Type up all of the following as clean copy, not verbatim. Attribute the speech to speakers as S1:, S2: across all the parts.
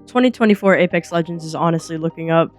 S1: 2024 Apex Legends is honestly looking up.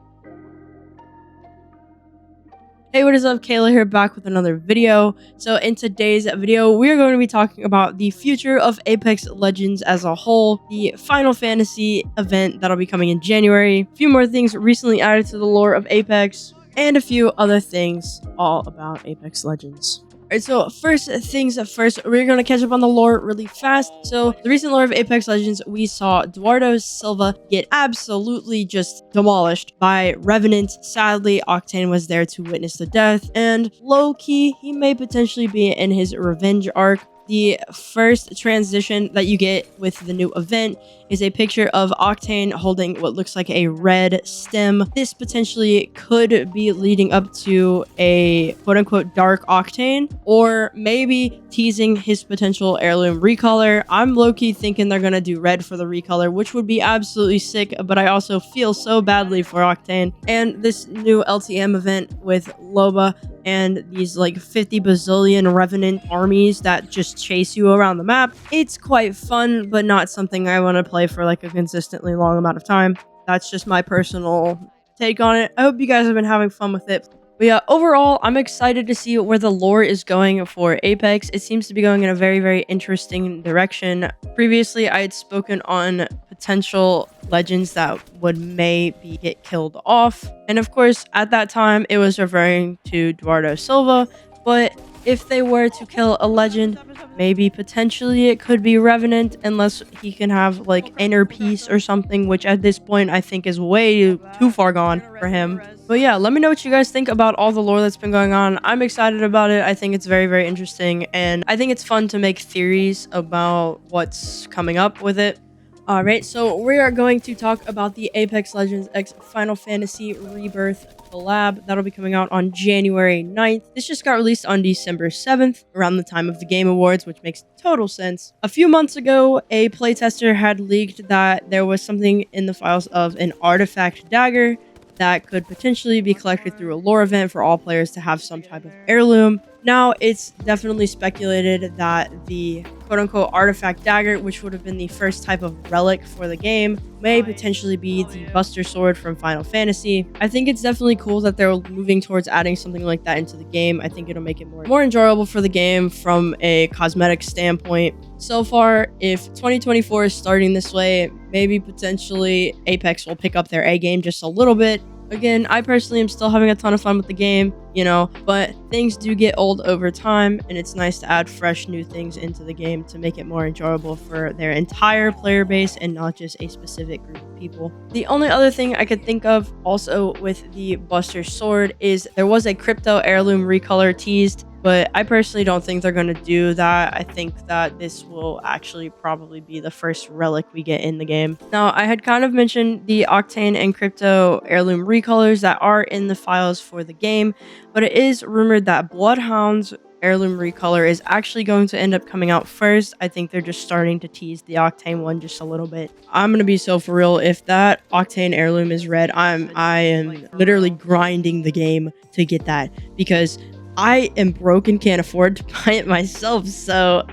S1: Hey, what is up? Kayla here, back with another video. So in today's video, we're going to be talking about the future of Apex Legends as a whole, the Final Fantasy event that'll be coming in January, a few more things recently added to the lore of Apex, and a few other things all about Apex Legends. Alright, so first things first, we're going to catch up on the lore really fast. So the recent lore of Apex Legends, we saw Eduardo Silva get absolutely just demolished by Revenant. Sadly, Octane was there to witness the death, and low-key, he may potentially be in his revenge arc. The first transition that you get with the new event is a picture of Octane holding what looks like a red stem. This potentially could be leading up to a quote-unquote dark Octane, or maybe teasing his potential Heirloom recolor. I'm low-key thinking they're gonna do red for the recolor, which would be absolutely sick, but I also feel so badly for Octane. And this new LTM event with Loba and these like 50 bazillion Revenant armies that just chase you around the map. It's quite fun, but not something I want to play for like a consistently long amount of time. That's just my personal take on it. I hope you guys have been having fun with it. But yeah, overall, I'm excited to see where the lore is going for Apex. It seems to be going in a very, very interesting direction. Previously, I had spoken on potential legends that would maybe get killed off. And of course, at that time, it was referring to Eduardo Silva. But if they were to kill a legend, maybe potentially it could be Revenant, unless he can have like inner peace or something, which at this point I think is way too far gone for him. But yeah, let me know what you guys think about all the lore that's been going on. I'm excited about it. I think it's very, very interesting, and I think it's fun to make theories about what's coming up with it. Alright, so we are going to talk about the Apex Legends X Final Fantasy Rebirth collab. That'll be coming out on January 9th. This just got released on December 7th, around the time of the Game Awards, which makes total sense. A few months ago, a playtester had leaked that there was something in the files of an artifact dagger that could potentially be collected through a lore event for all players to have some type of heirloom. Now, it's definitely speculated that the quote-unquote artifact dagger, which would have been the first type of relic for the game, may potentially be the Buster Sword from Final Fantasy. I think it's definitely cool that they're moving towards adding something like that into the game. I think it'll make it more enjoyable for the game from a cosmetic standpoint. So far, if 2024 is starting this way, maybe potentially Apex will pick up their A game just a little bit. Again, I personally am still having a ton of fun with the game, but things do get old over time, and it's nice to add fresh new things into the game to make it more enjoyable for their entire player base and not just a specific group of people. The only other thing I could think of also with the Buster Sword is there was a crypto heirloom recolor teased, but I personally don't think they're going to do that. I think that this will actually probably be the first relic we get in the game. Now, I had kind of mentioned the Octane and Crypto heirloom recolors that are in the files for the game, but it is rumored that Bloodhound's heirloom recolor is actually going to end up coming out first. I think they're just starting to tease the Octane one just a little bit. I'm gonna be so for real. If that Octane heirloom is red, I am literally grinding the game to get that, because I am broke and can't afford to buy it myself. So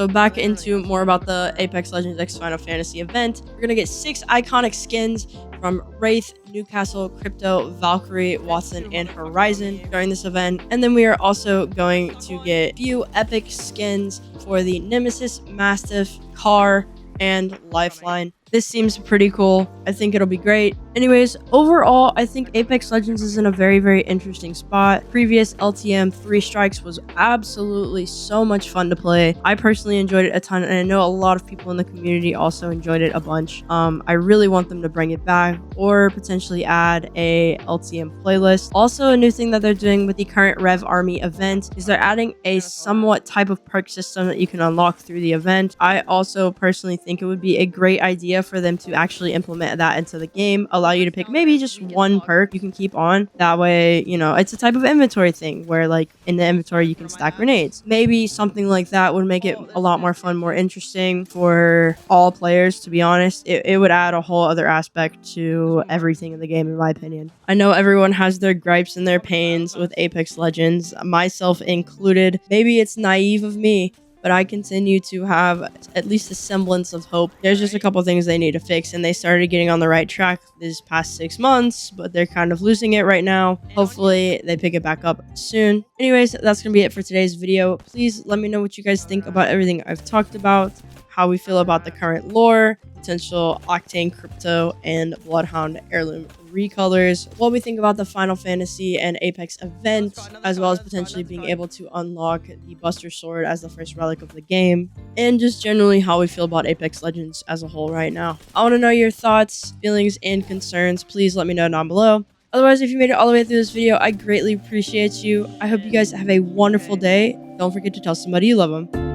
S1: back into more about the Apex Legends X Final Fantasy event. We're gonna get 6 iconic skins from Wraith, Newcastle, Crypto, Valkyrie, Watson, and Horizon during this event. And then we are also going to get a few epic skins for the Nemesis, Mastiff, Car, and Lifeline. This seems pretty cool. I think it'll be great. Anyways, overall, I think Apex Legends is in a very, very interesting spot. Previous LTM 3 Strikes was absolutely so much fun to play. I personally enjoyed it a ton, and I know a lot of people in the community also enjoyed it a bunch. I really want them to bring it back, or potentially add a LTM playlist. Also, a new thing that they're doing with the current Rev Army event is they're adding a somewhat type of perk system that you can unlock through the event. I also personally think it would be a great idea for them to actually implement that into the game, allow you to pick maybe just one perk you can keep on. That way, it's a type of inventory thing where like in the inventory you can stack grenades. Maybe something like that would make it a lot more fun, more interesting for all players, to be honest. It would add a whole other aspect to everything in the game, in my opinion. I know everyone has their gripes and their pains with Apex Legends, myself included. Maybe it's naive of me, but I continue to have at least a semblance of hope. There's just a couple things they need to fix, and they started getting on the right track this past 6 months, but they're kind of losing it right now. Hopefully they pick it back up soon. Anyways, that's gonna be it for today's video. Please let me know what you guys think about everything I've talked about, how we feel about the current lore, potential Octane Crypto and Bloodhound Heirloom recolors, what we think about the Final Fantasy and Apex event, as well as potentially being able to unlock the Buster Sword as the first relic of the game, and just generally how we feel about Apex Legends as a whole right now. I want to know your thoughts, feelings, and concerns. Please let me know down below. Otherwise, if you made it all the way through this video, I greatly appreciate you. I hope you guys have a wonderful day. Don't forget to tell somebody you love them.